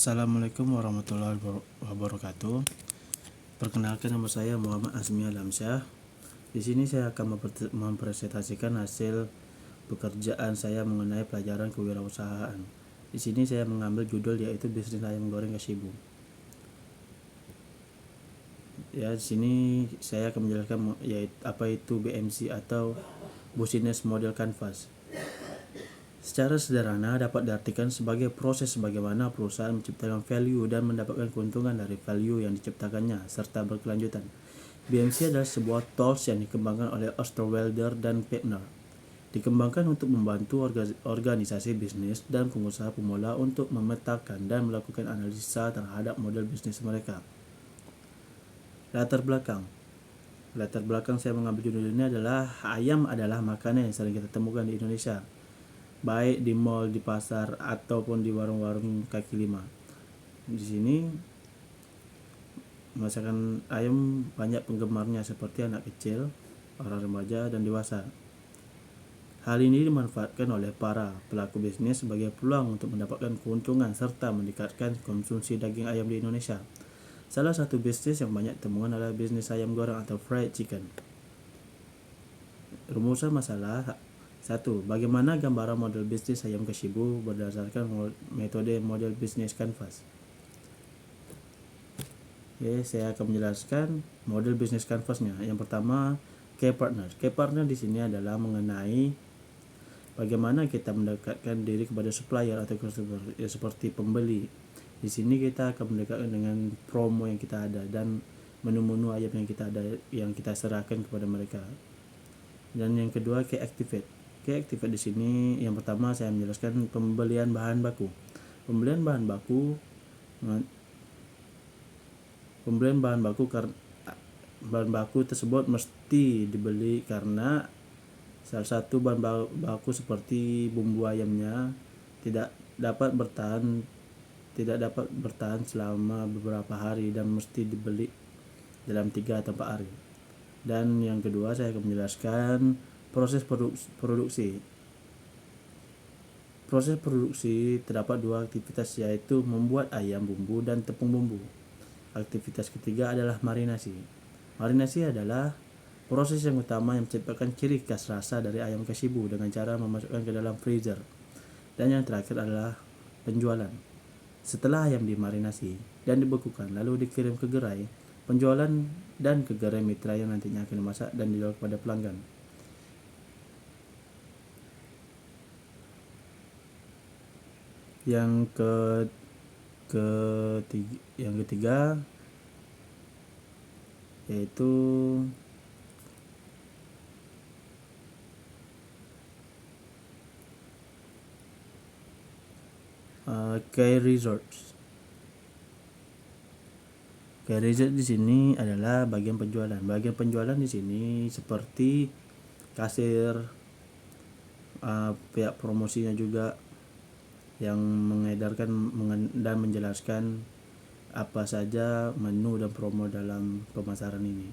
Assalamualaikum warahmatullahi wabarakatuh. Perkenalkan, nama saya Muhammad Azmi Alamsyah. Di sini saya akan mempresentasikan hasil pekerjaan saya mengenai pelajaran kewirausahaan. Di sini saya mengambil judul yaitu bisnis ayam goreng Kashibu. Ya, di sini saya akan menjelaskan yaitu apa itu BMC atau Business Model Canvas. Secara sederhana dapat diartikan sebagai proses bagaimana perusahaan menciptakan value dan mendapatkan keuntungan dari value yang diciptakannya serta berkelanjutan. BMC adalah sebuah tools yang dikembangkan oleh Osterwelder dan Partner. Dikembangkan untuk membantu organisasi bisnis dan pengusaha pemula untuk memetakan dan melakukan analisa terhadap model bisnis mereka. Latar belakang saya mengambil judul ini adalah ayam adalah makanan yang sering kita temukan di Indonesia, baik di mall, di pasar, ataupun di warung-warung kaki lima. Di sini masakan ayam banyak penggemarnya seperti anak kecil, orang remaja, dan dewasa. Hal ini dimanfaatkan oleh para pelaku bisnis sebagai peluang untuk mendapatkan keuntungan serta meningkatkan konsumsi daging ayam di Indonesia. Salah satu bisnis yang banyak ditemukan adalah bisnis ayam goreng atau fried chicken. Rumusan masalah 1. Bagaimana gambaran model bisnis ayam Kashibu berdasarkan metode model bisnis canvas. Oke, saya akan menjelaskan model bisnis canvasnya. Yang pertama, key partner. Key partner di sini adalah mengenai bagaimana kita mendekatkan diri kepada supplier atau customer, ya, seperti pembeli. Di sini kita akan mendekatkan dengan promo yang kita ada dan menu-menu ayam yang kita ada yang kita serahkan kepada mereka. Dan yang kedua, key activate. Key activate di sini yang pertama saya menjelaskan pembelian bahan baku. Pembelian bahan baku tersebut mesti dibeli karena salah satu bahan baku seperti bumbu ayamnya tidak dapat bertahan selama beberapa hari dan mesti dibeli dalam 3 atau 4 hari. Dan yang kedua saya akan menjelaskan proses produksi. Proses produksi terdapat 2 aktivitas, yaitu membuat ayam bumbu dan tepung bumbu. Aktivitas ketiga adalah marinasi. Marinasi adalah proses yang utama yang menciptakan ciri khas rasa dari ayam Kashibu dengan cara memasukkan ke dalam freezer. Dan yang terakhir adalah penjualan. Setelah ayam dimarinasi dan dibekukan lalu dikirim ke gerai penjualan dan ke gerai mitra yang nantinya akan dimasak dan dijual kepada pelanggan. Yang ketiga yaitu key resorts. Key resort di sini adalah bagian penjualan. Bagian penjualan di sini seperti kasir, pihak promosinya juga yang mengedarkan dan menjelaskan apa saja menu dan promo dalam pemasaran ini.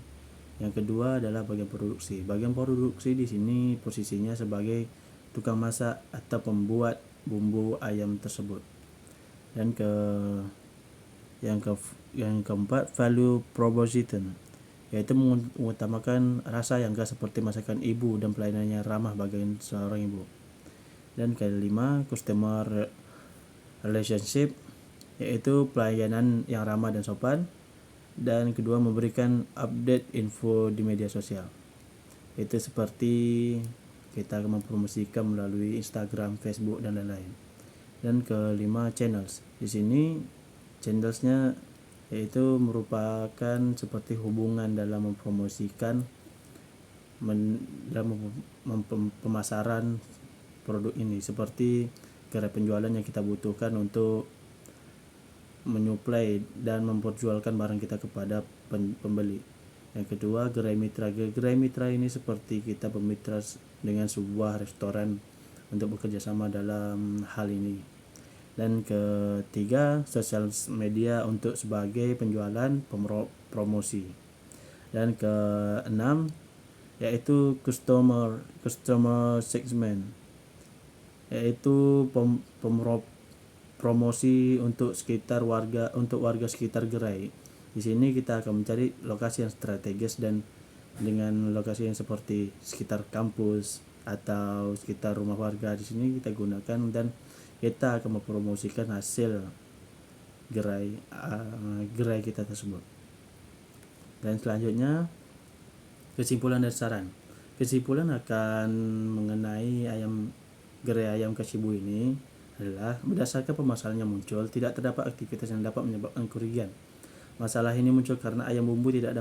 Yang kedua adalah bagian produksi. Bagian produksi di sini posisinya sebagai tukang masak atau pembuat bumbu ayam tersebut. Dan yang keempat, value proposition, yaitu mengutamakan rasa yang khas seperti masakan ibu dan pelayanannya ramah bagi seorang ibu. Dan kelima, customer relationship, yaitu pelayanan yang ramah dan sopan. Dan kedua, memberikan update info di media sosial. Itu seperti kita mempromosikan melalui Instagram, Facebook, dan lain-lain. Dan kelima, channels. Di sini channelsnya yaitu merupakan seperti hubungan dalam mempromosikan dalam pemasaran produk ini, seperti gerai penjualan yang kita butuhkan untuk menyuplai dan memperjualkan barang kita kepada pembeli. Yang kedua, gerai mitra. Gerai mitra ini seperti kita bermitra dengan sebuah restoran untuk bekerja sama dalam hal ini. Dan ketiga, sosial media untuk sebagai penjualan promosi. Dan keenam yaitu customer segment, yaitu promosi untuk warga sekitar gerai. Di sini kita akan mencari lokasi yang strategis dan dengan lokasi yang seperti sekitar kampus atau sekitar rumah warga. Di sini kita gunakan dan kita akan mempromosikan hasil gerai kita tersebut. Dan selanjutnya kesimpulan dan saran. Kesimpulan akan mengenai gerai ayam Kashibu ini adalah berdasarkan permasalahan yang muncul, tidak terdapat aktivitas yang dapat menyebabkan kerugian. Masalah ini muncul karena ayam bumbu tidak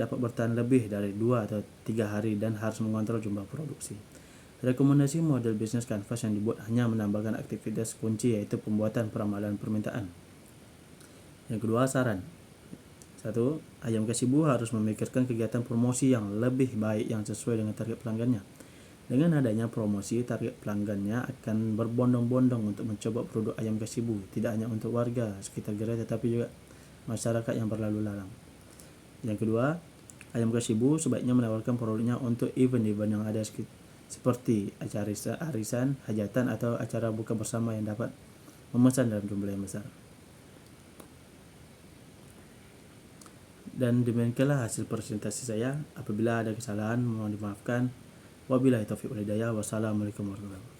dapat bertahan lebih dari 2 atau 3 hari dan harus mengontrol jumlah produksi. Rekomendasi model bisnis kanvas yang dibuat hanya menambahkan aktivitas kunci, yaitu pembuatan peramalan permintaan. Yang kedua, saran. 1. Ayam Kashibu harus memikirkan kegiatan promosi yang lebih baik yang sesuai dengan target pelanggannya. Dengan adanya promosi, target pelanggannya akan berbondong-bondong untuk mencoba produk ayam Kashibu, tidak hanya untuk warga sekitar gerai tetapi juga masyarakat yang berlalu lalang. Yang kedua, ayam Kashibu sebaiknya menawarkan produknya untuk event-event yang ada seperti acara arisan, hajatan, atau acara buka bersama yang dapat memesan dalam jumlah yang besar. Dan demikianlah hasil presentasi saya. Apabila ada kesalahan mohon dimaafkan. Wabillahi taufiq wal hidayah. Wassalamualaikum warahmatullahi wabarakatuh.